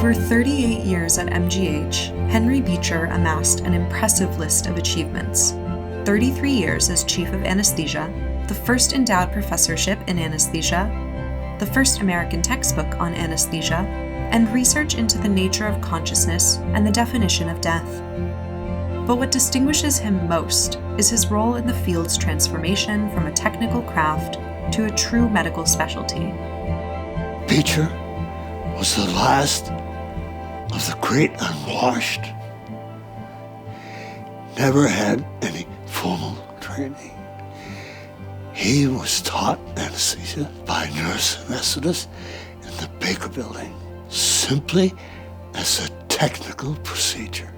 over 38 years at MGH, Henry Beecher amassed an impressive list of achievements. 33 years as Chief of Anesthesia, the first endowed professorship in anesthesia, the first American textbook on anesthesia, and research into the nature of consciousness and the definition of death. But what distinguishes him most is his role in the field's transformation from a technical craft to a true medical specialty. Beecher was the last of the great unwashed. Never had any formal training. He was taught anesthesia by a nurse anesthetist in the Beecher building, simply as a technical procedure,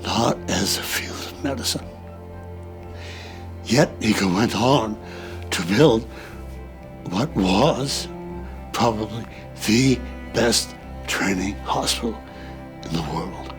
not as a field of medicine. Yet he went on to build what was probably the best training hospital in the world.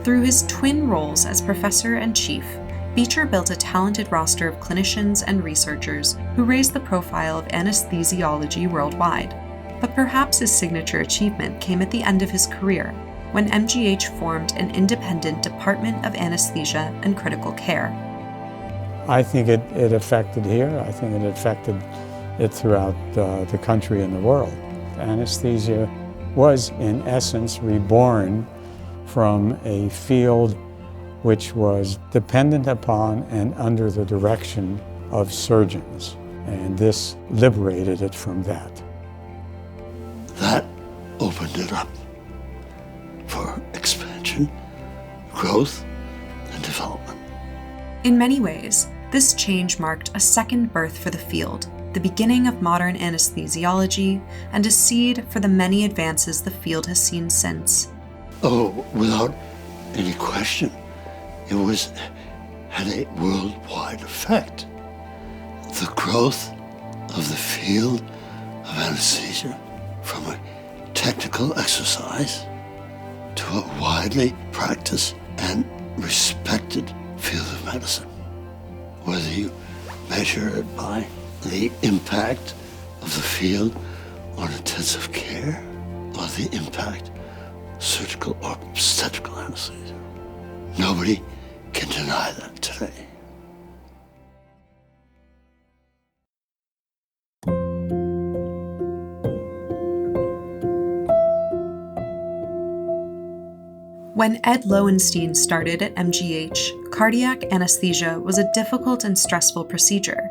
Through his twin roles as professor and chief, Beecher built a talented roster of clinicians and researchers who raised the profile of anesthesiology worldwide. But perhaps his signature achievement came at the end of his career, when MGH formed an independent Department of Anesthesia and Critical Care. I think it affected here. I think it affected it throughout the country and the world. Anesthesia was, in essence, reborn from a field which was dependent upon and under the direction of surgeons, and this liberated it from that. That opened it up for expansion, growth, and development. In many ways, this change marked a second birth for the field, the beginning of modern anesthesiology, and a seed for the many advances the field has seen since. Oh, without any question, it had a worldwide effect. The growth of the field of anesthesia from a technical exercise to a widely practiced and respected field of medicine. Whether you measure it by the impact of the field on intensive care or the impact of surgical or obstetrical anesthesia. Nobody can deny that today. When Ed Lowenstein started at MGH, cardiac anesthesia was a difficult and stressful procedure.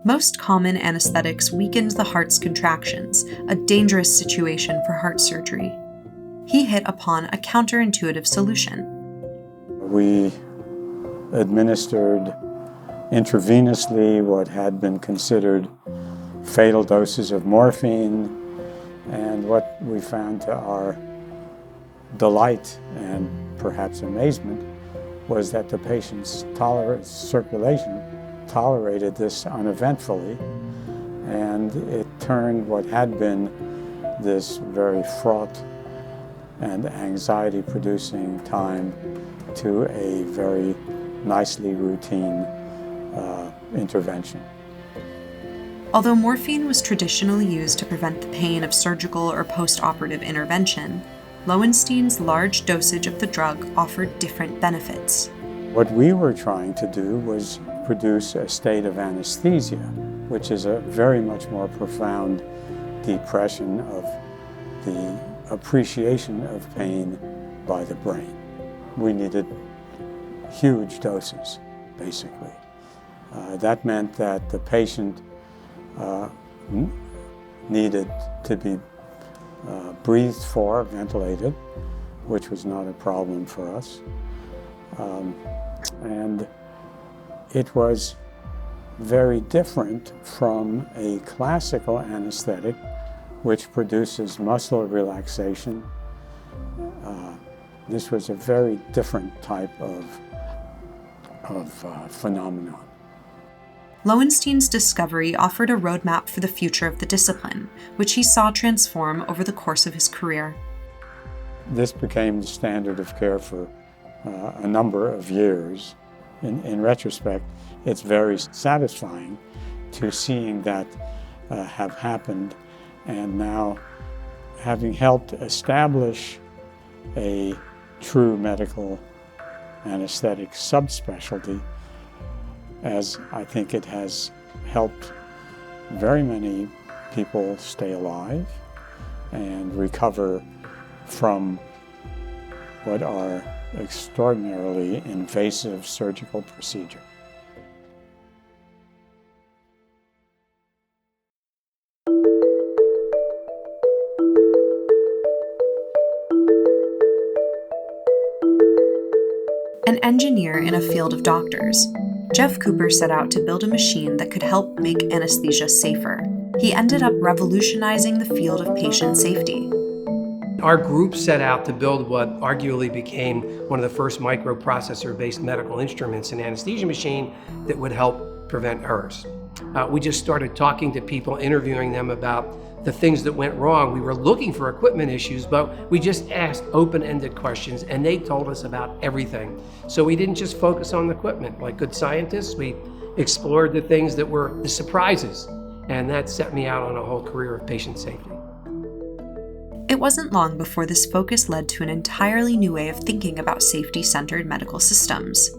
Most common anesthetics weakened the heart's contractions, a dangerous situation for heart surgery. He hit upon a counterintuitive solution. We administered intravenously what had been considered fatal doses of morphine, and what we found to our delight and perhaps amazement was that the patient's circulation tolerated this uneventfully, and it turned what had been this very fraught and anxiety-producing time to a very nicely routine intervention. Although morphine was traditionally used to prevent the pain of surgical or post-operative intervention, Lowenstein's large dosage of the drug offered different benefits. What we were trying to do was produce a state of anesthesia, which is a very much more profound depression of the appreciation of pain by the brain. We needed huge doses, basically. That meant that the patient needed to be breathed for, ventilated, which was not a problem for us. And it was very different from a classical anesthetic, which produces muscle relaxation. This was a very different type of phenomenon. Lowenstein's discovery offered a roadmap for the future of the discipline, which he saw transform over the course of his career. This became the standard of care for a number of years. In retrospect, it's very satisfying to seeing that have happened, and now having helped establish a true medical anesthetic subspecialty, as I think it has helped very many people stay alive and recover from what are extraordinarily invasive surgical procedures. An engineer in a field of doctors, Jeff Cooper set out to build a machine that could help make anesthesia safer. He ended up revolutionizing the field of patient safety. Our group set out to build what arguably became one of the first microprocessor-based medical instruments, an anesthesia machine that would help prevent errors. We just started talking to people, interviewing them about the things that went wrong. We were looking for equipment issues, but we just asked open-ended questions, and they told us about everything. So we didn't just focus on the equipment. Like good scientists, we explored the things that were the surprises, and that set me out on a whole career of patient safety. It wasn't long before this focus led to an entirely new way of thinking about safety-centered medical systems.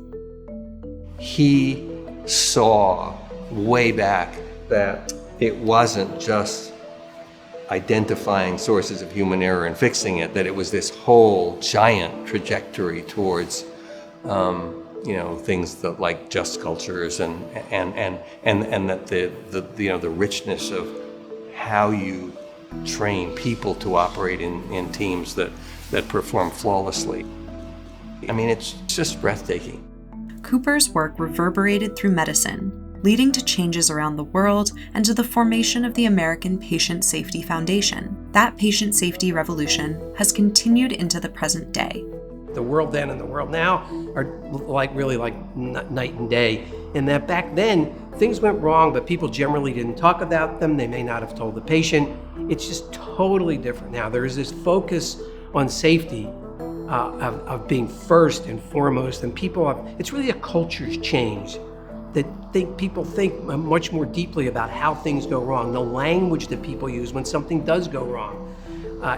He saw way back that it wasn't just identifying sources of human error and fixing it, that it was this whole giant trajectory towards things that like just cultures and that the richness of how you train people to operate in teams that perform flawlessly. I mean, it's just breathtaking. Cooper's work reverberated through medicine, leading to changes around the world and to the formation of the American Patient Safety Foundation. That patient safety revolution has continued into the present day. The world then and the world now are really like night and day. In that back then, things went wrong, but people generally didn't talk about them. They may not have told the patient. It's just totally different now. There is this focus on safety of being first and foremost, and it's really a culture's change. That people think much more deeply about how things go wrong. The language that people use when something does go wrong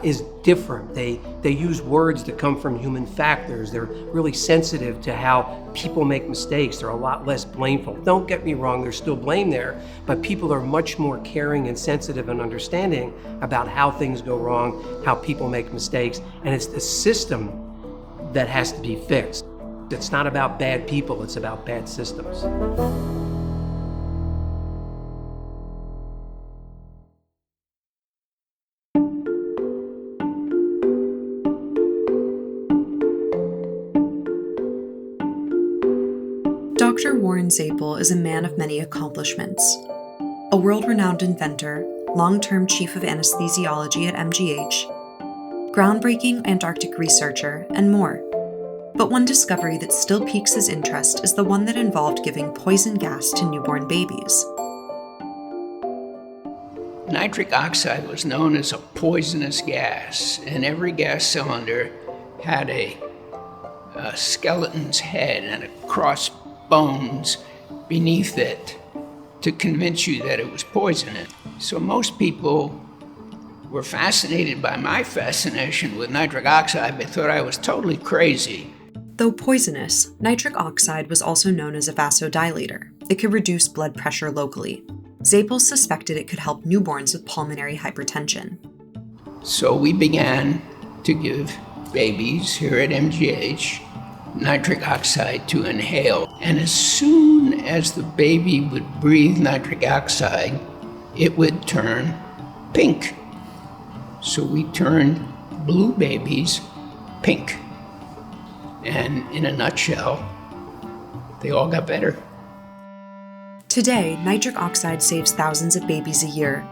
is different. They use words that come from human factors. They're really sensitive to how people make mistakes. They're a lot less blameful. Don't get me wrong, there's still blame there, but people are much more caring and sensitive and understanding about how things go wrong, how people make mistakes, and it's the system that has to be fixed. It's not about bad people, it's about bad systems. Dr. Warren Zapol is a man of many accomplishments. A world-renowned inventor, long-term chief of anesthesiology at MGH, groundbreaking Antarctic researcher, and more. But one discovery that still piques his interest is the one that involved giving poison gas to newborn babies. Nitric oxide was known as a poisonous gas, and every gas cylinder had a skeleton's head and a crossbones beneath it to convince you that it was poisonous. So most people were fascinated by my fascination with nitric oxide. They thought I was totally crazy. Though poisonous, nitric oxide was also known as a vasodilator. It could reduce blood pressure locally. Zapol suspected it could help newborns with pulmonary hypertension. So we began to give babies here at MGH nitric oxide to inhale. And as soon as the baby would breathe nitric oxide, it would turn pink. So we turned blue babies pink. And in a nutshell, they all got better. Today, nitric oxide saves thousands of babies a year.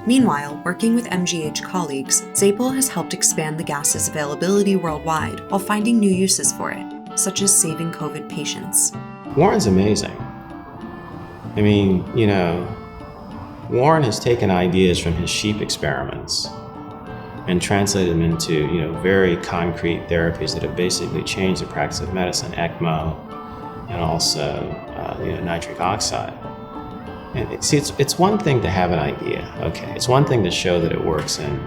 Meanwhile, working with MGH colleagues, Zapol has helped expand the gas's availability worldwide while finding new uses for it, such as saving COVID patients. Warren's amazing. I mean, Warren has taken ideas from his sheep experiments and translated them into, very concrete therapies that have basically changed the practice of medicine, ECMO, and also, nitric oxide. And it's one thing to have an idea, okay? It's one thing to show that it works in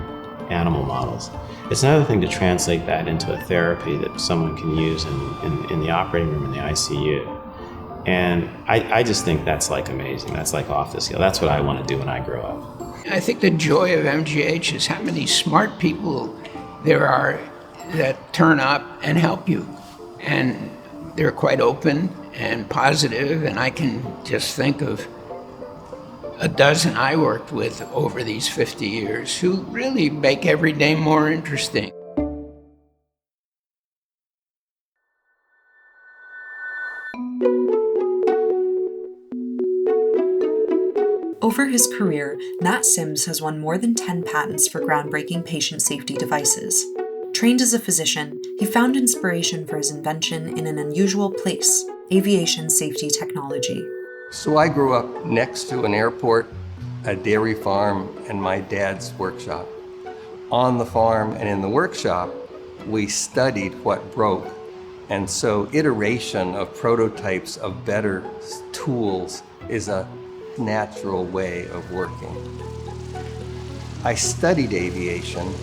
animal models. It's another thing to translate that into a therapy that someone can use in the operating room, in the ICU. And I just think that's like amazing. That's like off the scale. That's what I want to do when I grow up. I think the joy of MGH is how many smart people there are that turn up and help you. And they're quite open and positive, and I can just think of a dozen I worked with over these 50 years who really make every day more interesting. Over his career, Matt Sims has won more than 10 patents for groundbreaking patient safety devices. Trained as a physician, he found inspiration for his invention in an unusual place, aviation safety technology. So I grew up next to an airport, a dairy farm, and my dad's workshop. On the farm and in the workshop, we studied what broke. And so iteration of prototypes of better tools is a natural way of working. I studied aviation,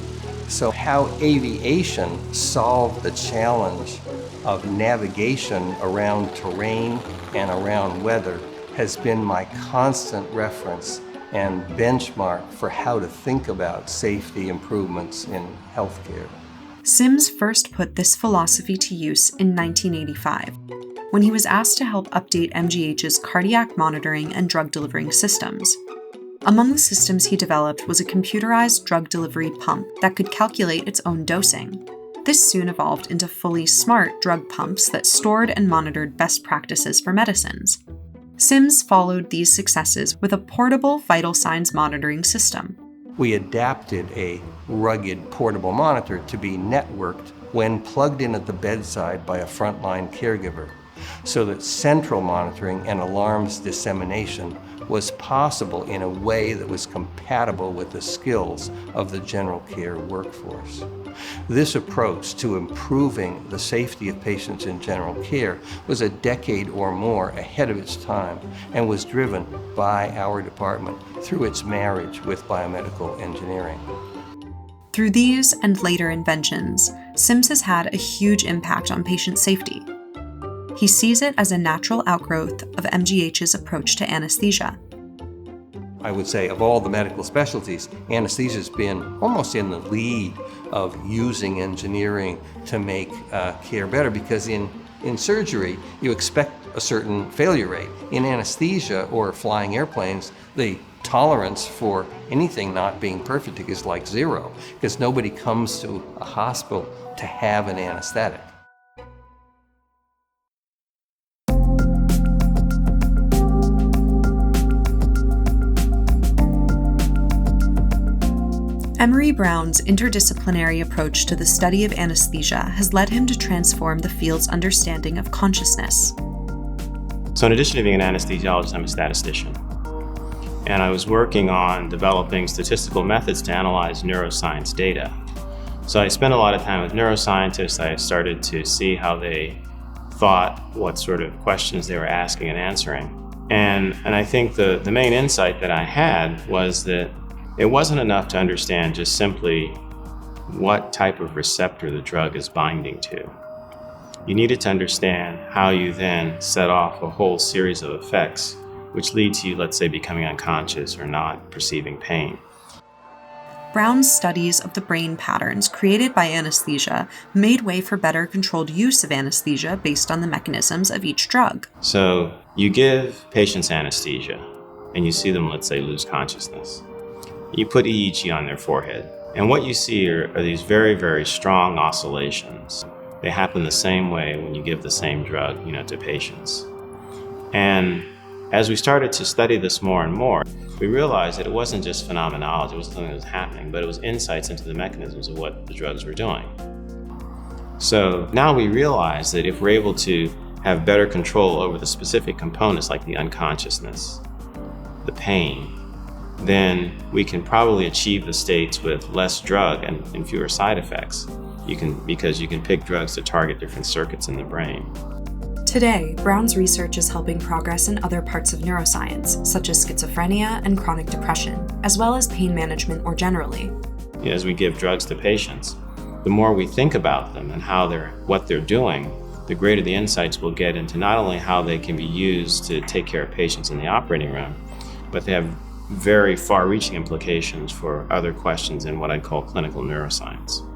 so how aviation solved the challenge of navigation around terrain and around weather has been my constant reference and benchmark for how to think about safety improvements in healthcare. Sims first put this philosophy to use in 1985, when he was asked to help update MGH's cardiac monitoring and drug delivering systems. Among the systems he developed was a computerized drug delivery pump that could calculate its own dosing. This soon evolved into fully smart drug pumps that stored and monitored best practices for medicines. Sims followed these successes with a portable vital signs monitoring system. We adapted a rugged portable monitor to be networked when plugged in at the bedside by a frontline caregiver, so that central monitoring and alarms dissemination was possible in a way that was compatible with the skills of the general care workforce. This approach to improving the safety of patients in general care was a decade or more ahead of its time and was driven by our department through its marriage with biomedical engineering. Through these and later inventions, Sims has had a huge impact on patient safety. He sees it as a natural outgrowth of MGH's approach to anesthesia. I would say of all the medical specialties, anesthesia's been almost in the lead of using engineering to make care better, because in surgery, you expect a certain failure rate. In anesthesia or flying airplanes, the tolerance for anything not being perfect is like zero, because nobody comes to a hospital to have an anesthetic. Emory Brown's interdisciplinary approach to the study of anesthesia has led him to transform the field's understanding of consciousness. So in addition to being an anesthesiologist, I'm a statistician. And I was working on developing statistical methods to analyze neuroscience data. So I spent a lot of time with neuroscientists. I started to see how they thought, what sort of questions they were asking and answering. And I think the main insight that I had was that it wasn't enough to understand just simply what type of receptor the drug is binding to. You needed to understand how you then set off a whole series of effects which lead to you, let's say, becoming unconscious or not perceiving pain. Brown's studies of the brain patterns created by anesthesia made way for better controlled use of anesthesia based on the mechanisms of each drug. So you give patients anesthesia and you see them, let's say, lose consciousness. You put EEG on their forehead, and what you see are these very, very strong oscillations. They happen the same way when you give the same drug, to patients. And as we started to study this more and more, we realized that it wasn't just phenomenology, it wasn't something that was happening, but it was insights into the mechanisms of what the drugs were doing. So now we realize that if we're able to have better control over the specific components like the unconsciousness, the pain, then we can probably achieve the states with less drug and fewer side effects. Because you can pick drugs to target different circuits in the brain. Today, Brown's research is helping progress in other parts of neuroscience, such as schizophrenia and chronic depression, as well as pain management more generally. as we give drugs to patients, the more we think about them and what they're doing, the greater the insights we'll get into not only how they can be used to take care of patients in the operating room, but they have very far-reaching implications for other questions in what I'd call clinical neuroscience.